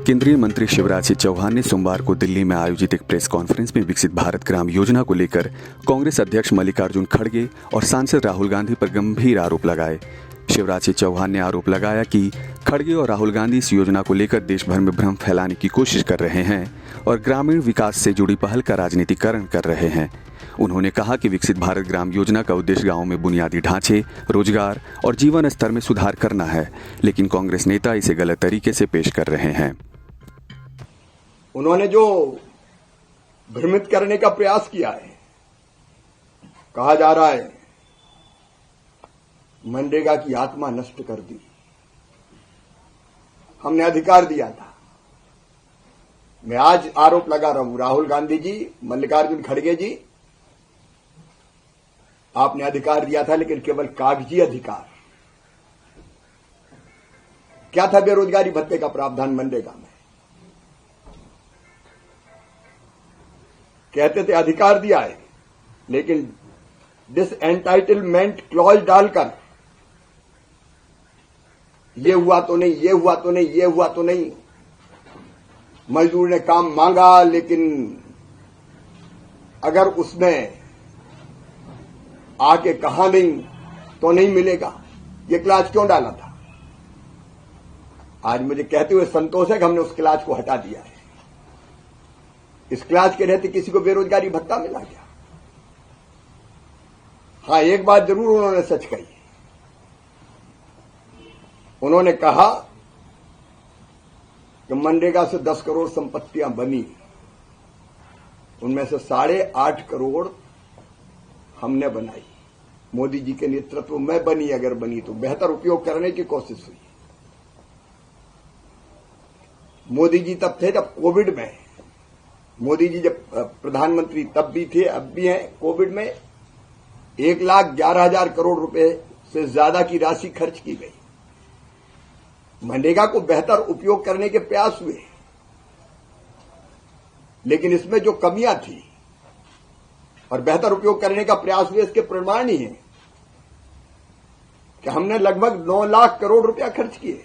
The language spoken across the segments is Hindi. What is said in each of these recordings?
केंद्रीय मंत्री शिवराज सिंह चौहान ने सोमवार को दिल्ली में आयोजित एक प्रेस कॉन्फ्रेंस में विकसित भारत ग्राम योजना को लेकर कांग्रेस अध्यक्ष मल्लिकार्जुन खड़गे और सांसद राहुल गांधी पर गंभीर आरोप लगाए। शिवराज सिंह चौहान ने आरोप लगाया कि खड़गे और राहुल गांधी इस योजना को लेकर देश भर में भ्रम फैलाने की कोशिश कर रहे हैं और ग्रामीण विकास से जुड़ी पहल का राजनीतिकरण कर रहे हैं। उन्होंने कहा कि विकसित भारत ग्राम योजना का उद्देश्य गांवों में बुनियादी ढांचे, रोजगार और जीवन स्तर में सुधार करना है, लेकिन कांग्रेस नेता इसे गलत तरीके से पेश कर रहे हैं। उन्होंने जो भ्रमित करने का प्रयास किया है, कहा जा रहा है मनरेगा की आत्मा नष्ट कर दी। हमने अधिकार दिया था। मैं आज आरोप लगा रहा हूं, राहुल गांधी जी, मल्लिकार्जुन खड़गे जी, आपने अधिकार दिया था, लेकिन केवल कागजी अधिकार। क्या था बेरोजगारी भत्ते का प्रावधान मनरेगा में? कहते थे अधिकार दिया है, लेकिन डिसएंटाइटलमेंट क्लॉज डालकर ये हुआ तो नहीं, ये हुआ तो नहीं, ये हुआ तो नहीं। मजदूर ने काम मांगा, लेकिन अगर उसने आके कहा नहीं तो नहीं मिलेगा। ये क्लास क्यों डाला था? आज मुझे कहते हुए संतोष है कि हमने उस क्लास को हटा दिया है। इस क्लास के रहते किसी को बेरोजगारी भत्ता मिला क्या? हां, एक बात जरूर उन्होंने सच कही। उन्होंने कहा कि मनरेगा से 10 करोड़ संपत्तियां बनी, उनमें से 8.5 करोड़ हमने बनाई। मोदी जी के नेतृत्व में बनी, अगर बनी तो बेहतर उपयोग करने की कोशिश हुई। मोदी जी तब थे जब कोविड में, मोदी जी जब प्रधानमंत्री तब भी थे, अब भी हैं। कोविड में 1,11,000 करोड़ रुपए से ज्यादा की राशि खर्च की गई। मनरेगा को बेहतर उपयोग करने के प्रयास हुए, लेकिन इसमें जो कमियां थी और बेहतर उपयोग करने का प्रयास हुए, इसके प्रमाण ही है कि हमने लगभग 9 लाख करोड़ रुपया खर्च किए।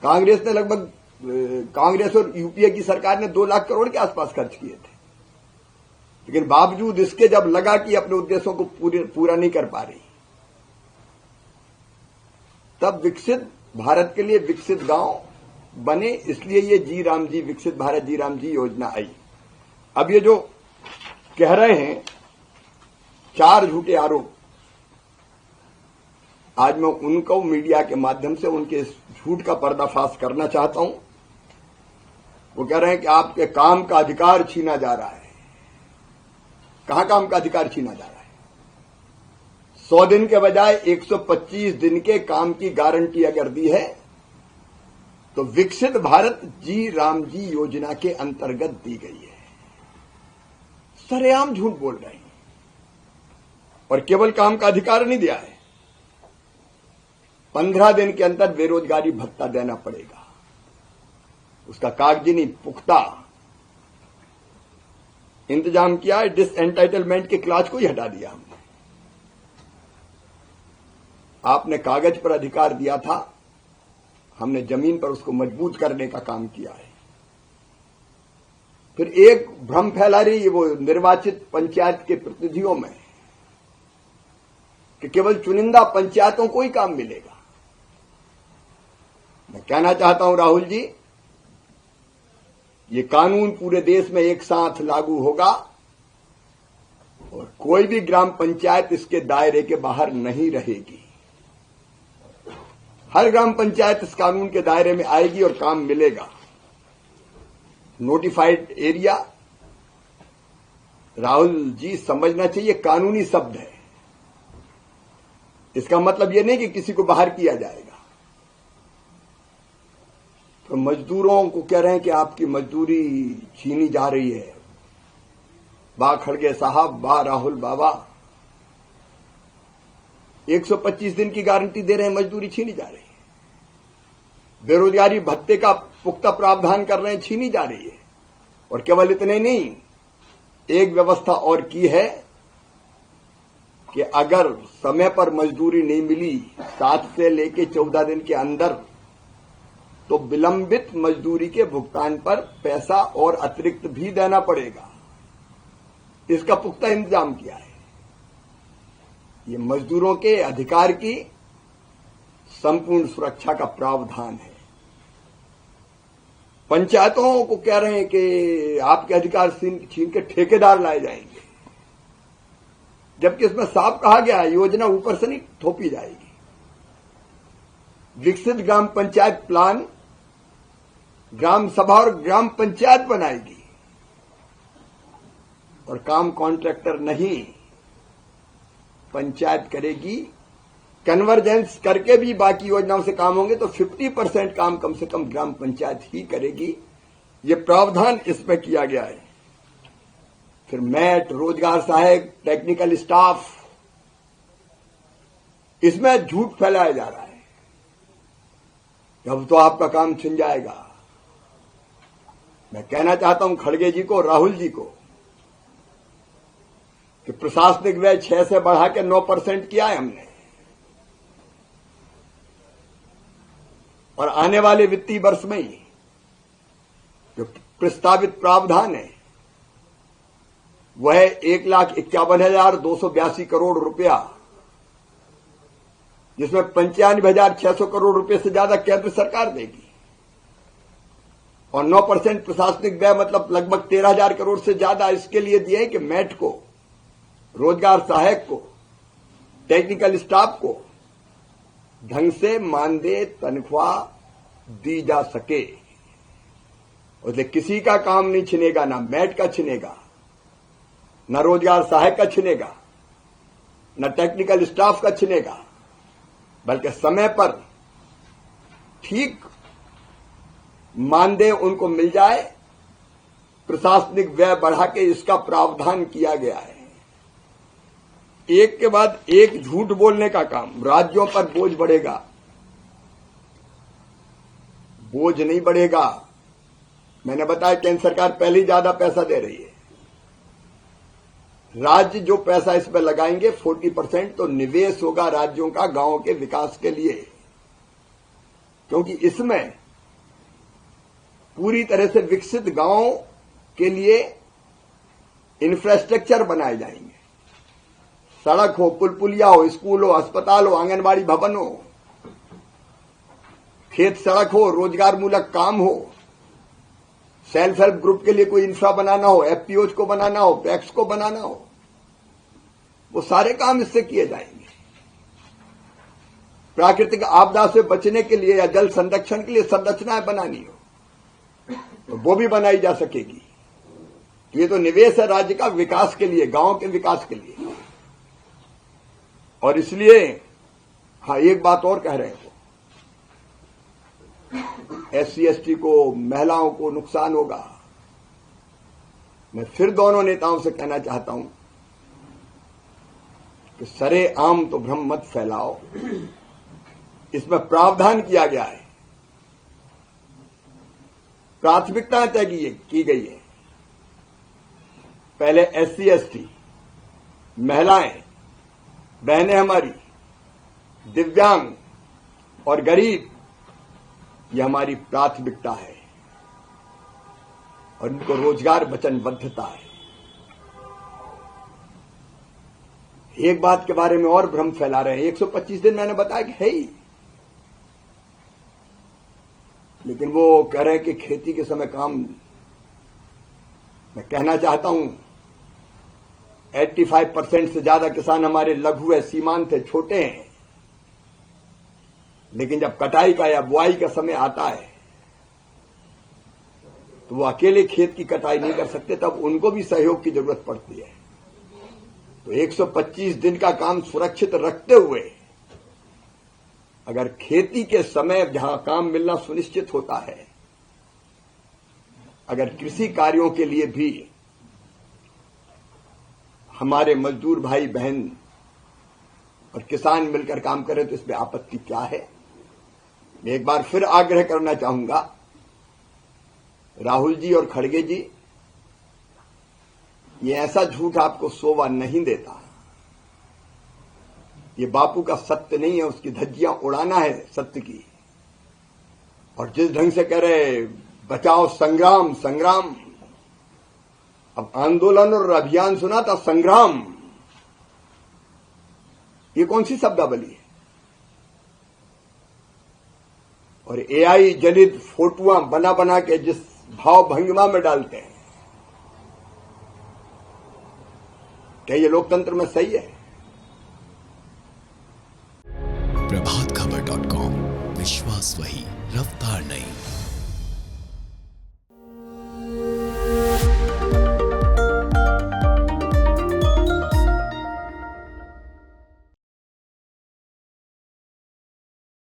कांग्रेस ने लगभग कांग्रेस और यूपीए की सरकार ने 2 लाख करोड़ के आसपास खर्च किए थे, लेकिन बावजूद इसके जब लगा कि अपने उद्देश्यों को पूरा नहीं कर पा रही, तब विकसित भारत के लिए विकसित गांव बने। इसलिए ये जी राम जी, विकसित भारत जी राम जी योजना आई। अब ये जो कह रहे हैं 4 झूठे आरोप, आज मैं उनको मीडिया के माध्यम से उनके झूठ का पर्दाफाश करना चाहता हूं। वो कह रहे हैं कि आपके काम का अधिकार छीना जा रहा है। कहां काम का अधिकार छीना जा रहा है? 100 दिन के बजाय 125 दिन के काम की गारंटी अगर दी है, तो विकसित भारत जी राम जी योजना के अंतर्गत दी गई है। सरेआम झूठ बोल रहे हैं। और केवल काम का अधिकार नहीं दिया है, 15 दिन के अंदर बेरोजगारी भत्ता देना पड़ेगा। उसका कागजी नहीं, पुख्ता इंतजाम किया है। डिसएंटाइटलमेंट के क्लास को ही हटा दिया हमने। आपने कागज पर अधिकार दिया था, हमने जमीन पर उसको मजबूत करने का काम किया है। फिर एक भ्रम फैला रही है वो निर्वाचित पंचायत के प्रतिनिधियों में कि केवल चुनिंदा पंचायतों को ही काम मिलेगा। मैं कहना चाहता हूं राहुल जी, ये कानून पूरे देश में एक साथ लागू होगा और कोई भी ग्राम पंचायत इसके दायरे के बाहर नहीं रहेगी। हर ग्राम पंचायत इस कानून के दायरे में आएगी और काम मिलेगा। नोटिफाइड एरिया, राहुल जी समझना चाहिए, कानूनी शब्द है। इसका मतलब यह नहीं कि किसी को बाहर किया जाएगा। तो मजदूरों को कह रहे हैं कि आपकी मजदूरी छीनी जा रही है। वाह खड़गे साहब, वाह राहुल बाबा, 125 दिन की गारंटी दे रहे हैं, मजदूरी छीनी जा रही है। बेरोजगारी भत्ते का पुख्ता प्रावधान कर रहे हैं, छीनी जा रही है। और केवल इतने नहीं, एक व्यवस्था और की है कि अगर समय पर मजदूरी नहीं मिली, 7 से लेकर 14 दिन के अंदर तो विलंबित मजदूरी के भुगतान पर पैसा और अतिरिक्त भी देना पड़ेगा। इसका पुख्ता इंतजाम किया है। ये मजदूरों के अधिकार की संपूर्ण सुरक्षा का प्रावधान है। पंचायतों को कह रहे हैं कि आपके अधिकार छीन के ठेकेदार लाए जाएंगे, जबकि इसमें साफ कहा गया है योजना ऊपर से नहीं थोपी जाएगी। विकसित ग्राम पंचायत प्लान ग्राम सभा और ग्राम पंचायत बनाएगी और काम कॉन्ट्रैक्टर नहीं, पंचायत करेगी। कन्वर्जेंस करके भी बाकी योजनाओं से काम होंगे तो 50% काम कम से कम ग्राम पंचायत ही करेगी। ये प्रावधान इसमें किया गया है। फिर मैट, रोजगार सहायक, टेक्निकल स्टाफ, इसमें झूठ फैलाया जा रहा है। अब तो आपका काम छिन जाएगा। मैं कहना चाहता हूं खड़गे जी को, राहुल जी को, कि प्रशासनिक व्यय 6 से बढ़ा के 9% किया है हमने, और आने वाले वित्तीय वर्ष में ही जो प्रस्तावित प्रावधान है वह 1,51,282 करोड़ रुपया, जिसमें 95,600 करोड़ रुपए से ज्यादा केंद्र सरकार देगी और 9% प्रशासनिक व्यय मतलब लगभग 13,000 करोड़ से ज्यादा इसके लिए दिए कि मैट को, रोजगार सहायक को, टेक्निकल स्टाफ को ढंग से मानदेय तनख्वाह दी जा सके। उससे किसी का काम नहीं छिनेगा, ना मैट का छिनेगा, न रोजगार सहायक का छिनेगा, न टेक्निकल स्टाफ का छिनेगा, बल्कि समय पर ठीक मानदेय उनको मिल जाए। प्रशासनिक व्यय बढ़ा के इसका प्रावधान किया गया है। एक के बाद एक झूठ बोलने का काम। राज्यों पर बोझ बढ़ेगा, बोझ नहीं बढ़ेगा। मैंने बताया केंद्र सरकार पहले ही ज्यादा पैसा दे रही है। राज्य जो पैसा इसमें लगाएंगे 40% तो निवेश होगा राज्यों का गांवों के विकास के लिए, क्योंकि इसमें पूरी तरह से विकसित गांवों के लिए इंफ्रास्ट्रक्चर बनाए जाएंगे। सड़क हो, पुल पुलिया हो, स्कूल हो, अस्पताल हो, आंगनबाड़ी भवन हो, खेत सड़क हो, रोजगार मूलक काम हो, सेल्फ हेल्प ग्रुप के लिए कोई इंफ्रा बनाना हो, एफपीओज को बनाना हो, पैक्स को बनाना हो, वो सारे काम इससे किए जाएंगे। प्राकृतिक आपदा से बचने के लिए या जल संरक्षण के लिए संरचनाएं बनानी हो तो वो भी बनाई जा सकेगी। ये तो निवेश है राज्य का विकास के लिए, गांव के विकास के लिए। और इसलिए हाँ, एक बात और कह रहे हो, SC ST को, महिलाओं को नुकसान होगा। मैं फिर दोनों नेताओं से कहना चाहता हूं कि सरेआम तो भ्रम मत फैलाओ। इसमें प्रावधान किया गया है, प्राथमिकता तय की गई है। पहले SC ST, महिलाएं, बहनें हमारी, दिव्यांग और गरीब, यह हमारी प्राथमिकता है और इनको रोजगार वचनबद्धता है। एक बात के बारे में और भ्रम फैला रहे हैं, 125 दिन मैंने बताया कि है ही, लेकिन वो कह रहे हैं कि खेती के समय काम। मैं कहना चाहता हूं 85% से ज्यादा किसान हमारे लघु है, सीमांत है, छोटे हैं, लेकिन जब कटाई का या बुआई का समय आता है तो वो अकेले खेत की कटाई नहीं कर सकते, तब उनको भी सहयोग की जरूरत पड़ती है। तो 125 दिन का काम सुरक्षित रखते हुए अगर खेती के समय जहां काम मिलना सुनिश्चित होता है, अगर कृषि कार्यों के लिए भी हमारे मजदूर भाई बहन और किसान मिलकर काम करें तो इसमें आपत्ति क्या है। मैं एक बार फिर आग्रह करना चाहूंगा, राहुल जी और खड़गे जी, ये ऐसा झूठ आपको शोभा नहीं देता। ये बापू का सत्य नहीं है, उसकी धज्जियां उड़ाना है सत्य की। और जिस ढंग से कह रहे बचाओ संग्राम संग्राम, अब आंदोलन और अभियान सुना था, संग्राम ये कौन सी शब्दावली है? और एआई जनित फोटोआं बना बना के जिस भाव भंगिमा में डालते हैं, क्या ये लोकतंत्र में सही है? प्रभातखबर.com, विश्वास वही, रफ्तार नहीं।